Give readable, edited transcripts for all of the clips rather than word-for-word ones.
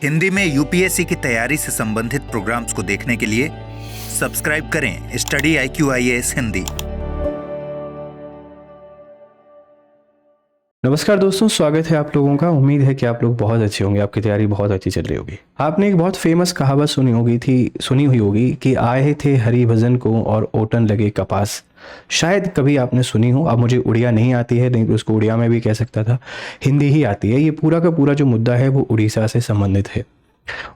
हिंदी में यूपीएससी की तैयारी से संबंधित प्रोग्राम्स को देखने के लिए सब्सक्राइब करें स्टडी IQ IAS हिंदी। नमस्कार दोस्तों, स्वागत है आप लोगों का। उम्मीद है कि आप लोग बहुत अच्छे होंगे, आपकी तैयारी बहुत अच्छी चल रही होगी। आपने एक बहुत फेमस कहावत सुनी हुई होगी कि आए थे हरि भजन को और ओटन लगे कपास। शायद कभी आपने सुनी हो। अब मुझे उड़िया नहीं आती है, नहीं तो उसको उड़िया में भी कह सकता था, हिंदी ही आती है। ये पूरा का पूरा जो मुद्दा है वो उड़ीसा से संबंधित है।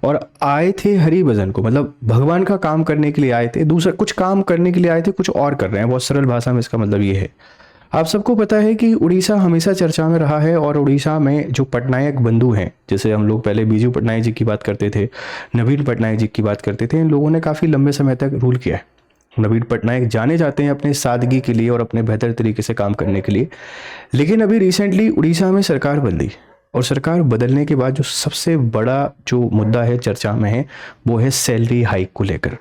और आए थे हरि भजन को मतलब भगवान का काम करने के लिए आए थे, दूसरा कुछ काम करने के लिए आए थे, कुछ और कर रहे हैं। बहुत सरल भाषा में इसका मतलब ये है। आप सबको पता है कि उड़ीसा हमेशा चर्चा में रहा है और उड़ीसा में जो पटनायक बंधु हैं, जैसे हम लोग पहले बीजू पटनायक जी की बात करते थे, नवीन पटनायक जी की बात करते थे, इन लोगों ने काफ़ी लंबे समय तक रूल किया है। नवीन पटनायक जाने जाते हैं अपने सादगी के लिए और अपने बेहतर तरीके से काम करने के लिए। लेकिन अभी रिसेंटली उड़ीसा में सरकार बदली और सरकार बदलने के बाद जो सबसे बड़ा जो मुद्दा है चर्चा में है वो है सैलरी हाइक को लेकर।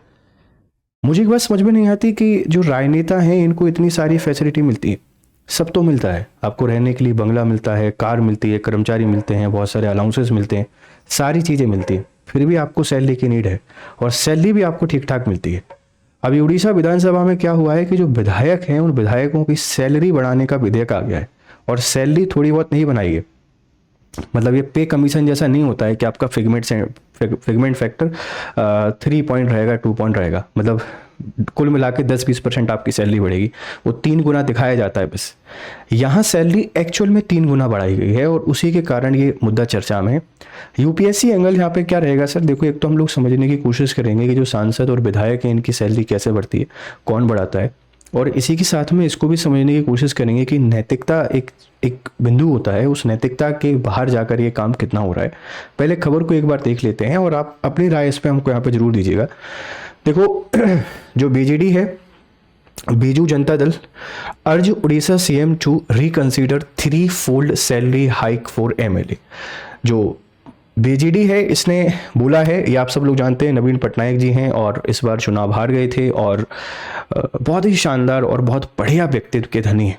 मुझे एक बात समझ में नहीं आती कि जो राजनेता हैं इनको इतनी सारी फैसिलिटी मिलती है, सब तो मिलता है, आपको रहने के लिए बंगला मिलता है, कार मिलती है, कर्मचारी मिलते हैं, बहुत सारे अलाउंसेस मिलते हैं, सारी चीज़ें मिलती हैं, फिर भी आपको सैलरी की नीड है और सैलरी भी आपको ठीक ठाक मिलती है। अभी उड़ीसा विधानसभा में क्या हुआ है कि जो विधायक हैं उन विधायकों की सैलरी बढ़ाने का विधेयक आ गया है और सैलरी थोड़ी बहुत नहीं बनाई है। मतलब ये पे कमीशन जैसा नहीं होता है कि आपका फिगमेंट फैक्टर 3 पॉइंट रहेगा, 2 पॉइंट रहेगा, मतलब कुल मिला के 10-20% आपकी सैलरी बढ़ेगी। वो 3 गुना दिखाया जाता है बस। यहाँ सैलरी एक्चुअल में 3 गुना बढ़ाई गई है और उसी के कारण ये मुद्दा चर्चा में है। यूपीएससी एंगल यहाँ पे क्या रहेगा सर? देखो, एक तो हम लोग समझने की कोशिश करेंगे कि जो सांसद और विधायक हैं इनकी सैलरी कैसे बढ़ती है, कौन बढ़ाता है, और इसी के साथ में इसको भी समझने की कोशिश करेंगे कि नैतिकता एक बिंदु होता है, उस नैतिकता के बाहर जाकर ये काम कितना हो रहा है। पहले खबर को एक बार देख लेते हैं और आप अपनी राय इस पर हमको यहाँ पे जरूर दीजिएगा। देखो, जो बीजेडी है, Biju Janata Dal, urge Orissa CM to reconsider 3-fold salary hike for MLA। जो बीजेडी है इसने बोला है, ये आप सब लोग जानते हैं, नवीन पटनायक जी हैं और इस बार चुनाव हार गए थे और बहुत ही शानदार और बहुत बढ़िया व्यक्तित्व के धनी हैं।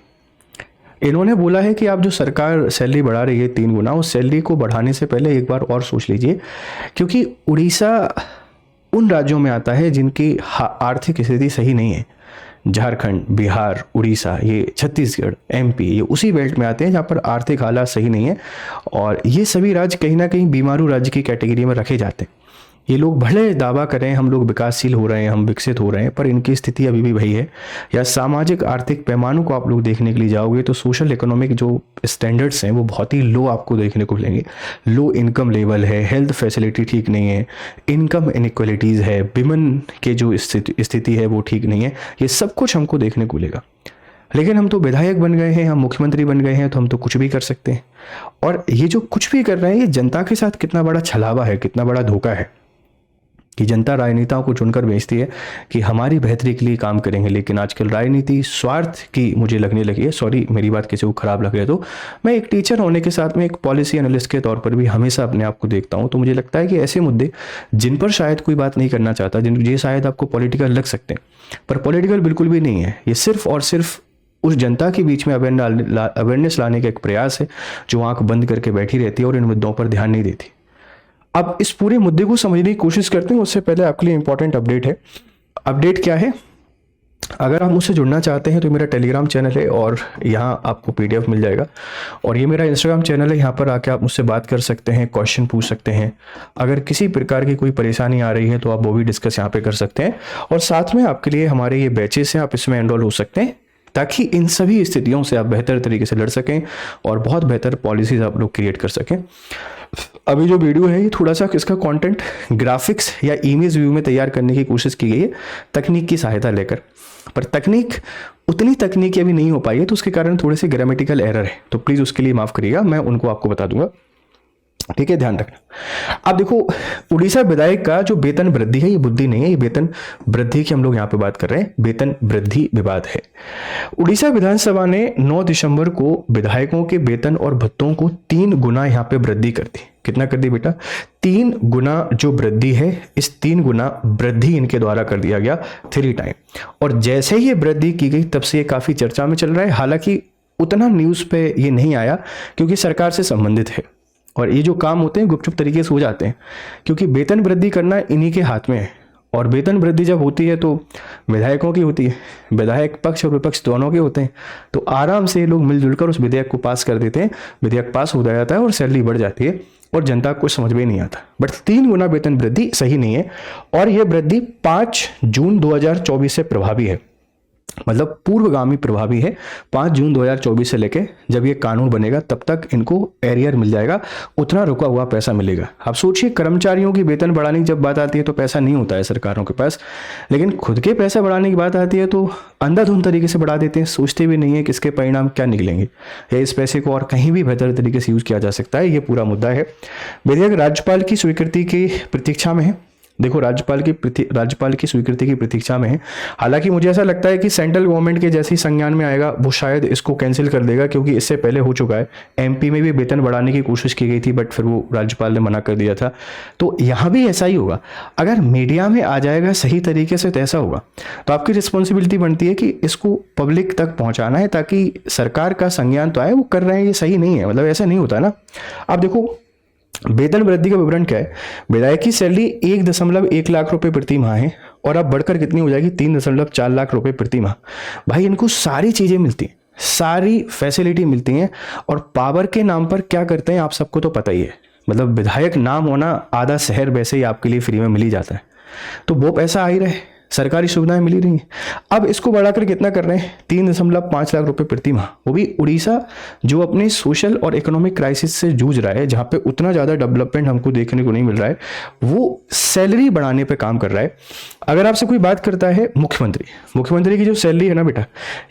इन्होंने बोला है कि आप जो सरकार सैलरी बढ़ा रही है 3 गुना, उस सैलरी को बढ़ाने से पहले एक बार और सोच लीजिए, क्योंकि उड़ीसा उन राज्यों में आता है जिनकी आर्थिक स्थिति सही नहीं है। झारखंड, बिहार, उड़ीसा, ये छत्तीसगढ़, MP, ये उसी बेल्ट में आते हैं जहाँ पर आर्थिक हालात सही नहीं है और ये सभी राज्य कहीं ना कहीं बीमारू राज्य की कैटेगरी में रखे जाते हैं। ये लोग भले दावा करें हम लोग विकासशील हो रहे हैं, हम विकसित हो रहे हैं, पर इनकी स्थिति अभी भी वही है। या सामाजिक आर्थिक पैमानों को आप लोग देखने के लिए जाओगे तो सोशल इकोनॉमिक जो स्टैंडर्ड्स हैं वो बहुत ही लो आपको देखने को मिलेंगे। लो इनकम लेवल है, हेल्थ फैसिलिटी ठीक नहीं है, इनकम इनइक्वलिटीज़ है, विमेन के जो स्थिति है वो ठीक नहीं है। ये सब कुछ हमको देखने को मिलेगा। लेकिन हम तो विधायक बन गए हैं, हम मुख्यमंत्री बन गए हैं, तो हम तो कुछ भी कर सकते हैं। और ये जो कुछ भी कर रहे हैं ये जनता के साथ कितना बड़ा छलावा है, कितना बड़ा धोखा है कि जनता राजनेताओं को चुनकर भेजती है कि हमारी बेहतरी के लिए काम करेंगे। लेकिन आजकल राजनीति स्वार्थ की मुझे लगने लगी है। सॉरी, मेरी बात किसी को खराब लग रही है तो मैं एक टीचर होने के साथ में एक पॉलिसी एनालिस्ट के तौर पर भी हमेशा अपने आप को देखता हूँ। तो मुझे लगता है कि ऐसे मुद्दे जिन पर शायद कोई बात नहीं करना चाहता, ये शायद आपको पॉलिटिकल लग सकते हैं, पर पॉलिटिकल बिल्कुल भी नहीं है। ये सिर्फ और सिर्फ उस जनता के बीच में अवेयरनेस लाने का एक प्रयास है जो आंख बंद करके बैठी रहती है और इन मुद्दों पर ध्यान नहीं देती। अब इस पूरे मुद्दे को समझने की कोशिश करते हैं, उससे पहले आपके लिए इंपॉर्टेंट अपडेट है। अपडेट क्या है? अगर आप मुझसे जुड़ना चाहते हैं तो मेरा टेलीग्राम चैनल है और यहाँ आपको PDF मिल जाएगा, और ये मेरा इंस्टाग्राम चैनल है, यहाँ पर आके आप मुझसे बात कर सकते हैं, क्वेश्चन पूछ सकते हैं। अगर किसी प्रकार की कोई परेशानी आ रही है तो आप वो भी डिस्कस यहाँ पे कर सकते हैं। और साथ में आपके लिए हमारे ये बैचेस हैं, आप इसमें एनरोल हो सकते हैं ताकि इन सभी स्थितियों से आप बेहतर तरीके से लड़ सकें और बहुत बेहतर पॉलिसीज आप लोग क्रिएट कर सकें। अभी जो वीडियो है ये थोड़ा सा इसका कंटेंट ग्राफिक्स या इमेज व्यू में तैयार करने की कोशिश की गई है तकनीक की सहायता लेकर, पर उतनी तकनीकी अभी नहीं हो पाई है, तो उसके कारण थोड़े से ग्रामेटिकल एरर है, तो प्लीज़ उसके लिए माफ़ करिएगा, मैं उनको आपको बता दूंगा, ठीक है, ध्यान रखना। अब देखो, उड़ीसा विधायक का जो वेतन वृद्धि है ये बुद्धि नहीं है, ये वेतन वृद्धि की हम लोग यहाँ पे बात कर रहे हैं, वेतन वृद्धि विवाद है। उड़ीसा विधानसभा ने 9 दिसंबर को विधायकों के वेतन और भत्तों को 3 गुना यहाँ पे वृद्धि कर दी। कितना कर दी बेटा? 3 गुना जो वृद्धि है, इस 3 गुना वृद्धि इनके द्वारा कर दिया गया 3 टाइम। और जैसे ही ये वृद्धि की गई तब से ये काफी चर्चा में चल रहा है। हालांकि उतना न्यूज पे ये नहीं आया क्योंकि सरकार से संबंधित है, और ये जो काम होते हैं गुपचुप तरीके से हो जाते हैं, क्योंकि वेतन वृद्धि करना इन्हीं के हाथ में है। और वेतन वृद्धि जब होती है तो विधायकों की होती है, विधायक पक्ष और विपक्ष दोनों के होते हैं, तो आराम से ये लोग मिलजुल कर उस विधेयक को पास कर देते हैं, विधेयक पास हो जाता है और सैलरी बढ़ जाती है और जनता को समझ में नहीं आता। बट 3 गुना वेतन वृद्धि सही नहीं है, और यह वृद्धि 5 जून 2024 से प्रभावी है, मतलब पूर्वगामी प्रभावी है। 5 जून 2024 से लेके जब ये कानून बनेगा तब तक इनको एरियर मिल जाएगा, उतना रुका हुआ पैसा मिलेगा। आप सोचिए, कर्मचारियों की वेतन बढ़ाने की जब बात आती है तो पैसा नहीं होता है सरकारों के पास, लेकिन खुद के पैसा बढ़ाने की बात आती है तो अंधाधुंध तरीके से बढ़ा देते हैं, सोचते भी नहीं है कि इसके परिणाम क्या निकलेंगे या इस पैसे को और कहीं भी बेहतर तरीके से यूज किया जा सकता है। ये पूरा मुद्दा है। विधेयक राज्यपाल की स्वीकृति की प्रतीक्षा में है। देखो, राज्यपाल की स्वीकृति की प्रतीक्षा में है। हालांकि मुझे ऐसा लगता है कि सेंट्रल गवर्नमेंट के जैसे ही संज्ञान में आएगा वो शायद इसको कैंसिल कर देगा, क्योंकि इससे पहले हो चुका है। एमपी में भी वेतन बढ़ाने की कोशिश की गई थी, बट फिर वो राज्यपाल ने मना कर दिया था। तो यहाँ भी ऐसा ही होगा। अगर मीडिया में आ जाएगा सही तरीके से तो ऐसा होगा, तो आपकी रिस्पॉन्सिबिलिटी बनती है कि इसको पब्लिक तक पहुँचाना है, ताकि सरकार का संज्ञान तो आए वो कर रहे हैं, ये सही नहीं है। मतलब ऐसा नहीं होता ना। अब देखो, वेतन वृद्धि का विवरण क्या है। विधायक की सैलरी 1.1 लाख रुपए प्रति माह है, और अब बढ़कर कितनी हो जाएगी, 3.4 लाख रुपए प्रति माह। भाई, इनको सारी चीजें मिलती हैं, सारी फैसिलिटी मिलती हैं, और पावर के नाम पर क्या करते हैं आप सबको तो पता ही है। मतलब विधायक नाम होना, आधा शहर वैसे ही आपके लिए फ्री में मिल ही जाता है, तो वो पैसा आ ही रहे, सरकारी सुविधाएं मिली रही हैं। अब इसको बढ़ाकर कितना कर रहे हैं, 3.5 लाख रुपए प्रति माह, वो भी उड़ीसा जो अपने सोशल और इकोनॉमिक क्राइसिस से जूझ रहा है, जहां पे उतना ज़्यादा डेवलपमेंट हमको देखने को नहीं मिल रहा है, वो सैलरी बढ़ाने पे काम कर रहा है। अगर आपसे कोई बात करता है मुख्यमंत्री की जो सैलरी है ना बेटा,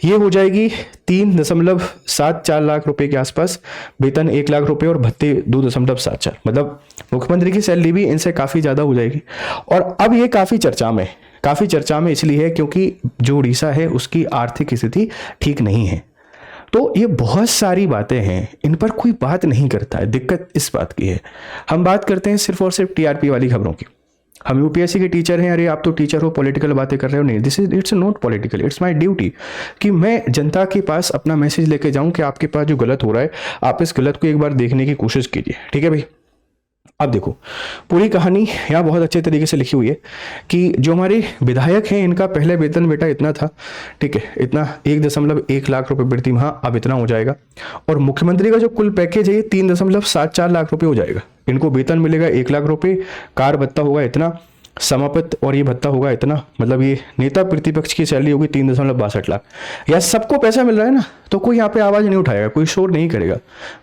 ये हो जाएगी 3.74 लाख रुपए के आसपास, वेतन 1 लाख रुपए और भत्ते 2.74, मतलब मुख्यमंत्री की सैलरी भी इनसे काफ़ी ज़्यादा हो जाएगी। और अब ये काफ़ी चर्चा में इसलिए है क्योंकि जो उड़ीसा है उसकी आर्थिक स्थिति ठीक नहीं है। तो ये बहुत सारी बातें हैं, इन पर कोई बात नहीं करता है। दिक्कत इस बात की है, हम बात करते हैं सिर्फ और सिर्फ टीआरपी वाली खबरों की। हम यूपीएससी के टीचर हैं, अरे आप तो टीचर हो, पॉलिटिकल बातें कर रहे हो। नहीं, it's not political, it's my duty कि मैं जनता के पास अपना मैसेज लेके जाऊं कि आपके पास जो गलत हो रहा है, आप इस गलत को एक बार देखने की कोशिश कीजिए। ठीक है भाई। अब देखो, पूरी कहानी यहाँ बहुत अच्छे तरीके से लिखी हुई है कि जो हमारे विधायक हैं इनका पहले वेतन बेटा इतना था, ठीक है, इतना 1.1 लाख रुपए प्रति माह, अब इतना हो जाएगा। और मुख्यमंत्री का जो कुल पैकेज है 3.74 लाख रुपए हो जाएगा। इनको वेतन मिलेगा 1 लाख रुपए, कार भत्ता होगा इतना, समाप्त और ये भत्ता होगा इतना, मतलब ये नेता प्रतिपक्ष की सैलरी होगी 3.62 लाख। यार सबको पैसा मिल रहा है ना, तो कोई यहाँ पे आवाज नहीं उठाएगा, कोई शोर नहीं करेगा,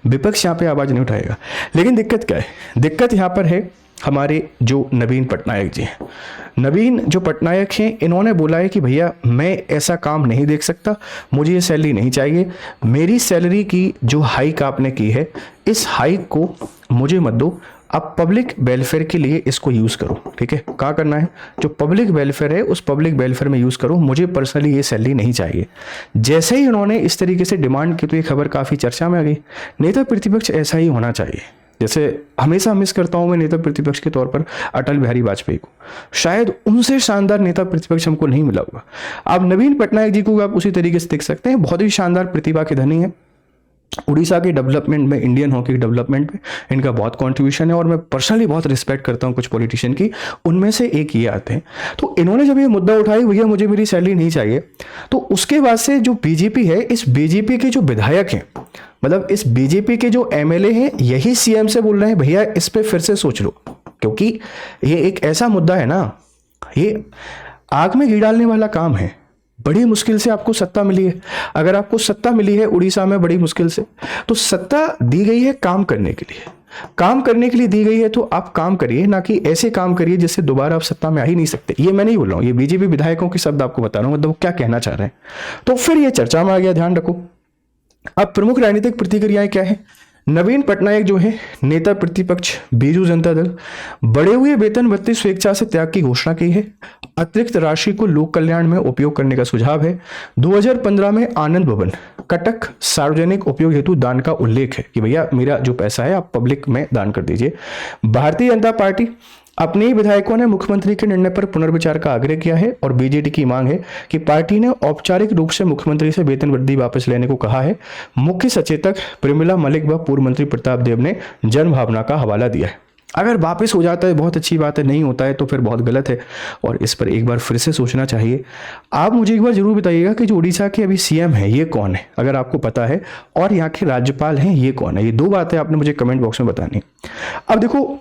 विपक्ष यहाँ पे आवाज नहीं उठाएगा। लेकिन दिक्कत क्या है, दिक्कत यहाँ पर है हमारे जो नवीन पटनायक जी हैं। नवीन जो पटनायक हैं, इन्होंने बोला है कि भैया मैं ऐसा काम नहीं देख सकता, मुझे ये सैलरी नहीं चाहिए, मेरी सैलरी की जो हाइक आपने की है, इस हाइक को मुझे मत दो, आप पब्लिक वेलफेयर के लिए इसको यूज करो। ठीक है, क्या करना है, जो पब्लिक वेलफेयर है उस पब्लिक वेलफेयर में यूज करो, मुझे पर्सनली ये सैलरी नहीं चाहिए। जैसे ही उन्होंने इस तरीके से डिमांड की तो ये खबर काफी चर्चा में आ गई। नेता प्रतिपक्ष ऐसा ही होना चाहिए। जैसे हमेशा मिस करता हूं मैं नेता प्रतिपक्ष के तौर पर अटल बिहारी वाजपेयी को, शायद उनसे शानदार नेता प्रतिपक्ष हमको नहीं मिला होगा। अब नवीन पटनायक जी को आप उसी तरीके से देख सकते हैं, बहुत ही शानदार प्रतिभा के धनी है। उड़ीसा के डेवलपमेंट में, इंडियन हॉकी डेवलपमेंट में इनका बहुत कंट्रीब्यूशन है, और मैं पर्सनली बहुत रिस्पेक्ट करता हूं कुछ पॉलिटिशियन की, उनमें से एक ये आते हैं। तो इन्होंने जब ये मुद्दा उठाई, भैया मुझे मेरी सैलरी नहीं चाहिए, तो उसके बाद से जो बीजेपी है, इस बीजेपी के जो विधायक हैं, मतलब इस बीजेपी के जो एमएलए हैं, यही सीएम से बोल रहे हैं भैया इस पे फिर से सोच लो, क्योंकि ये एक ऐसा मुद्दा है ना, ये आग में घी डालने वाला काम है। बड़ी मुश्किल से आपको सत्ता मिली है, अगर आपको सत्ता मिली है उड़ीसा में बड़ी मुश्किल से, तो सत्ता दी गई है काम करने के लिए, काम करने के लिए दी गई है, तो आप काम करिए, ना कि ऐसे काम करिए जिससे दोबारा आप सत्ता में आ ही नहीं सकते। ये मैं नहीं बोल रहा हूँ, ये बीजेपी विधायकों के शब्द आपको बता रहा हूँ, मतलब क्या कहना चाह रहे हैं। तो फिर ये चर्चा में आ गया, ध्यान रखो। अब प्रमुख राजनीतिक प्रतिक्रियाएं क्या है। नवीन पटनायक जो है नेता प्रतिपक्ष बीजू जनता दल, बढ़े हुए वेतन भत्ते स्वेच्छा से त्याग की घोषणा की है, अतिरिक्त राशि को लोक कल्याण में उपयोग करने का सुझाव है। 2015 में आनंद भवन कटक सार्वजनिक उपयोग हेतु दान का उल्लेख है कि भैया मेरा जो पैसा है आप पब्लिक में दान कर दीजिए। भारतीय जनता पार्टी अपने ही विधायकों ने मुख्यमंत्री के निर्णय पर पुनर्विचार का आग्रह किया है और बीजेडी की मांग है कि पार्टी ने औपचारिक रूप से मुख्यमंत्री से वेतन वृद्धि वापस लेने को कहा है। मुख्य सचेतक प्रमिला मलिक व पूर्व मंत्री प्रताप देव ने जनभावना का हवाला दिया है। अगर वापस हो जाता है बहुत अच्छी बात है, नहीं होता है तो फिर बहुत गलत है और इस पर एक बार फिर से सोचना चाहिए। आप मुझे एक बार जरूर बताइएगा कि जो उड़ीसा के अभी सीएम है ये कौन है, अगर आपको पता है, और यहाँ के राज्यपाल हैं ये कौन है। ये दो बातें आपने मुझे कमेंट बॉक्स में बतानी। अब देखो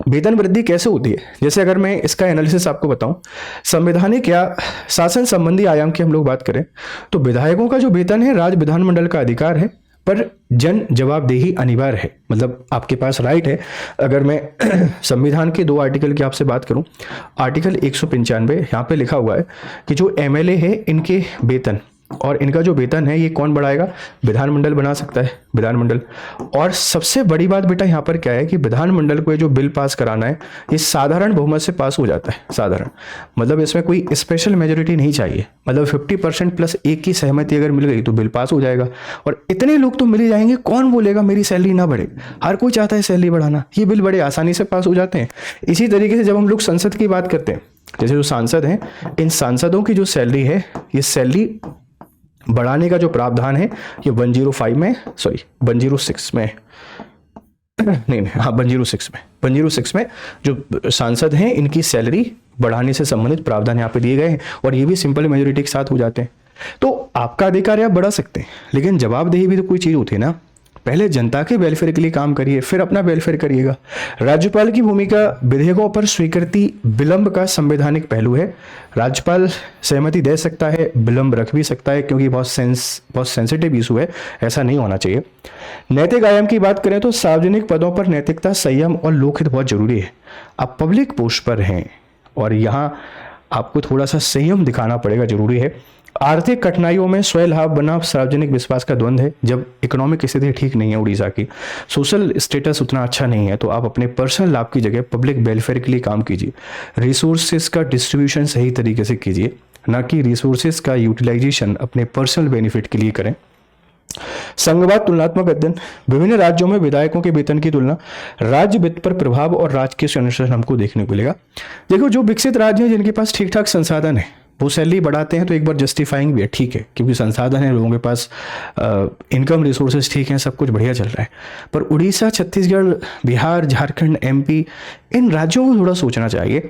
वेतन वृद्धि कैसे होती है, जैसे अगर मैं इसका एनालिसिस आपको बताऊं, संवैधानिक या शासन संबंधी आयाम की हम लोग बात करें तो विधायकों का जो वेतन है राज्य विधानमंडल का अधिकार है, पर जन जवाबदेही अनिवार्य है। मतलब आपके पास राइट है। अगर मैं संविधान के 2 आर्टिकल की आपसे बात करूं, आर्टिकल 195 यहाँ पे लिखा हुआ है कि जो एमएलए है इनके वेतन और इनका जो वेतन है ये कौन बढ़ाएगा, विधानमंडल बना सकता है, विधानमंडल। और सबसे बड़ी बात बेटा यहाँ पर क्या है कि विधानमंडल को ये जो बिल पास कराना है ये साधारण बहुमत से पास हो जाता है। साधारण मतलब इसमें कोई स्पेशल मेजोरिटी नहीं चाहिए, मतलब 50% प्लस 1 की सहमति अगर मिल गई तो बिल पास हो जाएगा। और इतने लोग तो मिल ही जाएंगे, कौन बोलेगा मेरी सैलरी ना बढ़े, हर कोई चाहता है सैलरी बढ़ाना, ये बिल बड़े आसानी से पास हो जाते हैं। इसी तरीके से जब हम लोग संसद की बात करते हैं, जैसे जो सांसद हैं, इन सांसदों की जो सैलरी है ये सैलरी बढ़ाने का जो प्रावधान है ये 106 में नहीं हाँ 106 में जो सांसद हैं इनकी सैलरी बढ़ाने से संबंधित प्रावधान यहाँ पे दिए गए हैं और ये भी सिंपल मेजोरिटी के साथ हो जाते हैं। तो आपका अधिकार है आप बढ़ा सकते हैं, लेकिन जवाबदेही भी तो कोई चीज़ होती है ना। पहले जनता के वेलफेयर के लिए काम करिए, फिर अपना वेलफेयर करिएगा। राज्यपाल की भूमिका विधेयकों पर स्वीकृति विलंब का संवैधानिक पहलू है। राज्यपाल सहमति दे सकता है, विलंब रख भी सकता है, क्योंकि बहुत सेंसिटिव इशू है, ऐसा नहीं होना चाहिए। नैतिक आयाम की बात करें तो सार्वजनिक पदों पर नैतिकता, संयम और लोकहित बहुत जरूरी है। आप पब्लिक पोस्ट पर हैं और यहाँ आपको थोड़ा सा संयम दिखाना पड़ेगा, जरूरी है। आर्थिक कठिनाइयों में स्वयं लाभ बना सार्वजनिक विश्वास का द्वंद है। जब इकोनॉमिक स्थिति ठीक नहीं है उड़ीसा की, सोशल स्टेटस उतना अच्छा नहीं है, तो आप अपने पर्सनल लाभ की जगह पब्लिक वेलफेयर के लिए काम कीजिए। रिसोर्सेज का डिस्ट्रीब्यूशन सही तरीके से कीजिए, ना कि रिसोर्सेज का यूटिलाइजेशन अपने पर्सनल बेनिफिट के लिए करें। संघवाद तुलनात्मक अध्ययन, विभिन्न राज्यों में विधायकों के वेतन की तुलना, राज्य वित्त पर प्रभाव और राजकीय अनुशासन हमको देखने को मिलेगा। देखो जो विकसित राज्य हैं जिनके पास ठीक ठाक संसाधन है वो सैलरी बढ़ाते हैं तो एक बार जस्टिफाइंग भी है, ठीक है, क्योंकि संसाधन है, लोगों के पास इनकम रिसोर्सेज ठीक हैं, सब कुछ बढ़िया चल रहा है। पर उड़ीसा, छत्तीसगढ़, बिहार, झारखंड, एमपी, इन राज्यों को थोड़ा सोचना चाहिए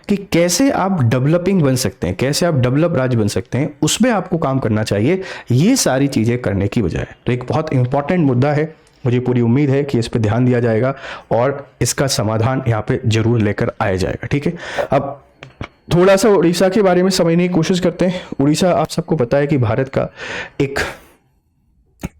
कि कैसे आप डेवलपिंग बन सकते हैं, कैसे आप डेवलप राज्य बन सकते हैं, उसमें आपको काम करना चाहिए, ये सारी चीज़ें करने की बजाय। तो एक बहुत इंपॉर्टेंट मुद्दा है, मुझे पूरी उम्मीद है कि इस पर ध्यान दिया जाएगा और इसका समाधान यहाँ पे जरूर लेकर आया जाएगा। ठीक है, अब थोड़ा सा उड़ीसा के बारे में समझने की कोशिश करते हैं। उड़ीसा आप सबको पता है कि भारत का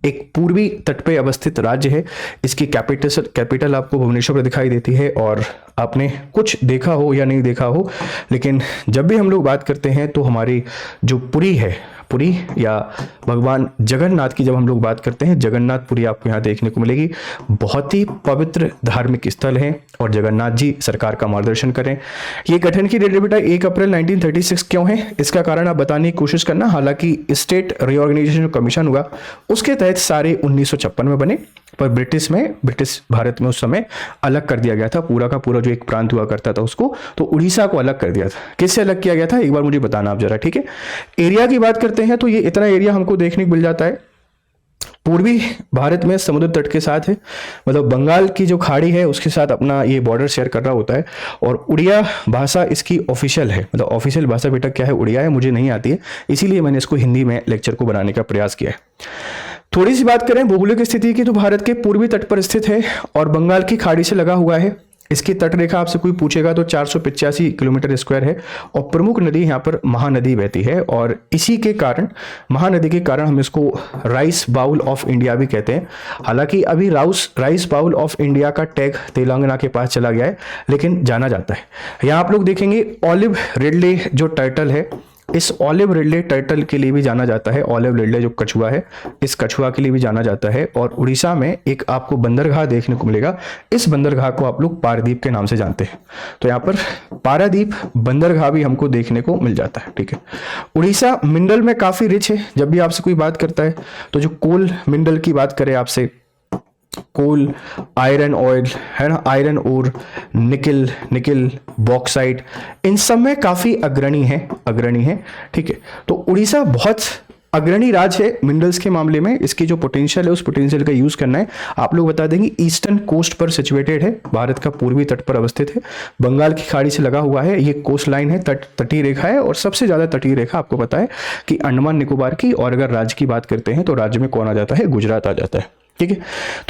एक पूर्वी तट पे अवस्थित राज्य है। इसकी कैपिटल आपको भुवनेश्वर दिखाई देती है और आपने कुछ देखा हो या नहीं देखा हो, लेकिन जब भी हम लोग बात करते हैं तो हमारी जो पुरी है, पुरी या भगवान जगन्नाथ की जब हम लोग बात करते हैं, जगन्नाथपुरी आपको यहाँ देखने को मिलेगी। बहुत ही पवित्र धार्मिक स्थल है और जगन्नाथ जी सरकार का मार्गदर्शन करें। ये गठन की डेट बेटा 1 अप्रैल 1936 क्यों है, इसका कारण आप बताने की कोशिश करना। हालांकि स्टेट रीऑर्गेनाइजेशन कमीशन हुआ उसके तहत सारे 1956 में बने, पर ब्रिटिश भारत में उस समय अलग कर दिया गया था, पूरा का पूरा जो एक प्रांत हुआ करता था उसको, तो उड़ीसा को अलग कर दिया था। किससे अलग किया गया था एक बार मुझे बताना आप जरा, ठीक है। एरिया की बात करते हैं तो ये इतना एरिया हमको देखने को मिल जाता है, पूर्वी भारत में समुद्र तट के साथ है, मतलब बंगाल की जो खाड़ी है उसके साथ अपना ये बॉर्डर शेयर कर रहा होता है। और उड़िया भाषा इसकी ऑफिशियल है, मतलब ऑफिशियल भाषा बेटा क्या है, उड़िया है, मुझे नहीं आती है, इसीलिए मैंने इसको हिंदी में लेक्चर को बनाने का प्रयास किया है। थोड़ी सी बात करें भौगोलिक स्थिति की तो भारत के पूर्वी तट पर स्थित है और बंगाल की खाड़ी से लगा हुआ है। इसकी तट रेखा आपसे कोई पूछेगा तो 485 किलोमीटर स्क्वायर है और प्रमुख नदी यहाँ पर महानदी बहती है और इसी के कारण, महानदी के कारण हम इसको राइस बाउल ऑफ इंडिया भी कहते हैं। हालांकि अभी राइस बाउल ऑफ इंडिया का टैग तेलंगाना के पास चला गया है, लेकिन जाना जाता है। यहाँ आप लोग देखेंगे ऑलिव रिडले जो टर्टल है, इस ऑलिव रिडले टर्टल के लिए भी जाना जाता है। ऑलिव रिडले जो कछुआ है, इस कछुआ के लिए भी जाना जाता है। और उड़ीसा में एक आपको बंदरगाह देखने को मिलेगा, इस बंदरगाह को आप लोग पारादीप के नाम से जानते हैं, तो यहाँ पर पारादीप बंदरगाह भी हमको देखने को मिल जाता है। ठीक है, उड़ीसा मिनरल में काफी रिच है। जब भी आपसे कोई बात करता है तो जो कोल मिनरल की बात करे आपसे कोल, आयरन ऑयल, है ना, आयरन ओर, निकल, बॉक्साइट, इन सब में काफ़ी अग्रणी है। ठीक है, तो उड़ीसा बहुत अग्रणी राज्य है मिनरल्स के मामले में। इसकी जो पोटेंशियल है उस पोटेंशियल का यूज करना है। आप लोग बता देंगे ईस्टर्न कोस्ट पर सिचुएटेड है, भारत का पूर्वी तट पर अवस्थित है, बंगाल की खाड़ी से लगा हुआ है, ये कोस्ट लाइन है, तटीय रेखा है। और सबसे ज्यादा तटीय रेखा आपको पता है कि अंडमान निकोबार की। और अगर राज्य की बात करते हैं तो राज्य में कौन आ जाता है? गुजरात आ जाता है। ठीक है,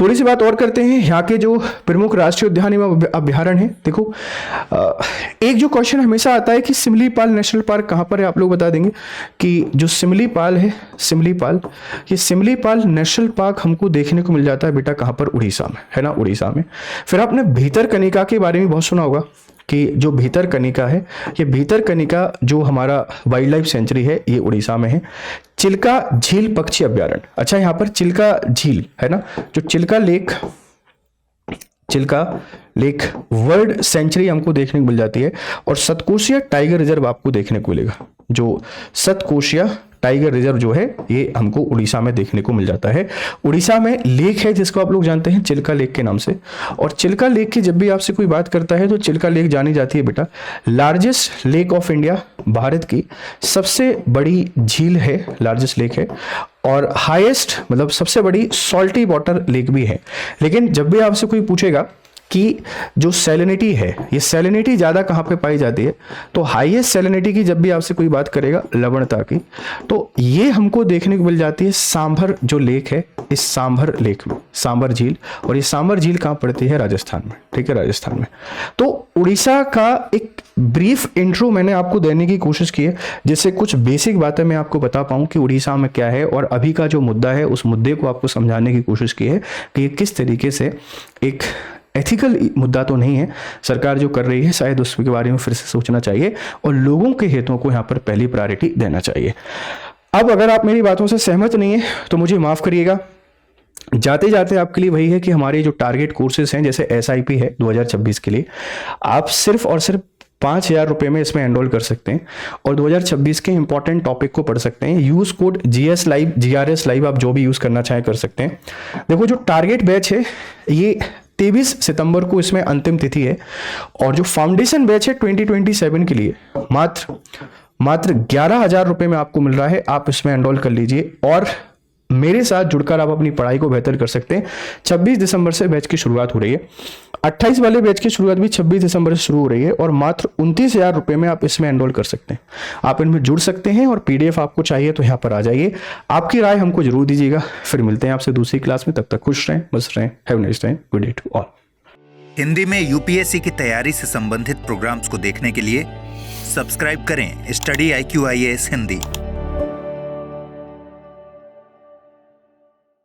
थोड़ी सी बात और करते हैं यहाँ के जो प्रमुख राष्ट्रीय उद्यान एवं अभ्यारण्य है। देखो, एक जो क्वेश्चन हमेशा आता है कि सिमलीपाल नेशनल पार्क कहाँ पर है, आप लोग बता देंगे कि जो सिमलीपाल है, ये सिमलीपाल नेशनल पार्क हमको देखने को मिल जाता है बेटा कहाँ पर? उड़ीसा में, है ना, उड़ीसा में। फिर आपने भीतरकनिका के बारे में बहुत सुना होगा कि जो भीतरकनिका है, ये भीतरकनिका जो हमारा वाइल्ड लाइफ सेंचुरी है, ये उड़ीसा में है। चिल्का झील पक्षी अभ्यारण्य, अच्छा यहाँ पर चिल्का झील है ना, जो चिल्का लेक वर्ल्ड सेंचुरी हमको देखने को मिल जाती है। और सतकोशिया टाइगर रिजर्व आपको देखने को मिलेगा। जो सतकोशिया टाइगर रिजर्व जो है ये हमको उड़ीसा में देखने को मिल जाता है। उड़ीसा में लेक है जिसको आप लोग जानते हैं चिल्का लेक के नाम से। और चिल्का लेक की जब भी आपसे कोई बात करता है तो चिल्का लेक जानी जाती है बेटा largest lake of India, Bharat की सबसे बड़ी झील है, लार्जेस्ट लेक है। और हाईएस्ट मतलब सबसे बड़ी सॉल्टी वाटर लेक भी है। लेकिन जब भी आपसे कोई पूछेगा कि जो सैलिनिटी है, ये सैलिनिटी ज़्यादा कहाँ पे पाई जाती है, तो हाईएस्ट सैलिनिटी की जब भी आपसे कोई बात करेगा लवणता की, तो ये हमको देखने को मिल जाती है सांभर जो लेक है, इस सांभर लेक में, सांभर झील। और ये सांभर झील कहाँ पड़ती है? राजस्थान में। ठीक है, राजस्थान में। तो उड़ीसा का एक ब्रीफ इंट्रो मैंने आपको देने की कोशिश की है, जिससे कुछ बेसिक बातें मैं आपको बता पाऊँ कि उड़ीसा में क्या है। और अभी का जो मुद्दा है उस मुद्दे को आपको समझाने की कोशिश की है कि ये किस तरीके से एक एथिकल मुद्दा तो नहीं है, सरकार जो कर रही है शायद उसके बारे में फिर से सोचना चाहिए और लोगों के हितों को यहाँ पर पहली प्रायोरिटी देना चाहिए। अब अगर आप मेरी बातों से सहमत नहीं है तो मुझे माफ करिएगा। जाते जाते आपके लिए वही है कि हमारे जो टारगेट कोर्सेज हैं जैसे SIP है 2026 के लिए, आप सिर्फ और सिर्फ 5,000 रुपये में इसमें एनरोल कर सकते हैं और 2026 के इंपॉर्टेंट टॉपिक को पढ़ सकते हैं। Use code GS live, GRS live आप जो भी यूज करना चाहें कर सकते हैं। देखो, जो टारगेट बैच है ये 23 सितंबर को इसमें अंतिम तिथि है। और जो फाउंडेशन बैच है 2027 के लिए मात्र 11,000 रुपये में आपको मिल रहा है। आप इसमें एनरोल कर लीजिए और मेरे साथ जुड़कर आप अपनी पढ़ाई को बेहतर कर सकते हैं। 26 दिसंबर से बैच की शुरुआत हो रही है। 28 वाले बैच की शुरुआत भी 26 दिसंबर से शुरू हो रही है और मात्र 29,000 रुपये में आप इसमें एनरोल कर सकते हैं। आप इनमें जुड़ सकते हैं और PDF आपको चाहिए तो यहाँ पर आ जाइए। आपकी राय हमको जरूर दीजिएगा। फिर मिलते हैं आपसे दूसरी क्लास में, तब तक खुश रहें, मस्त रहें। Have a nice time, good day to all. Hindi में UPSC की तैयारी से संबंधित प्रोग्राम्स को देखने के लिए सब्सक्राइब करें स्टडी IQ IAS हिंदी।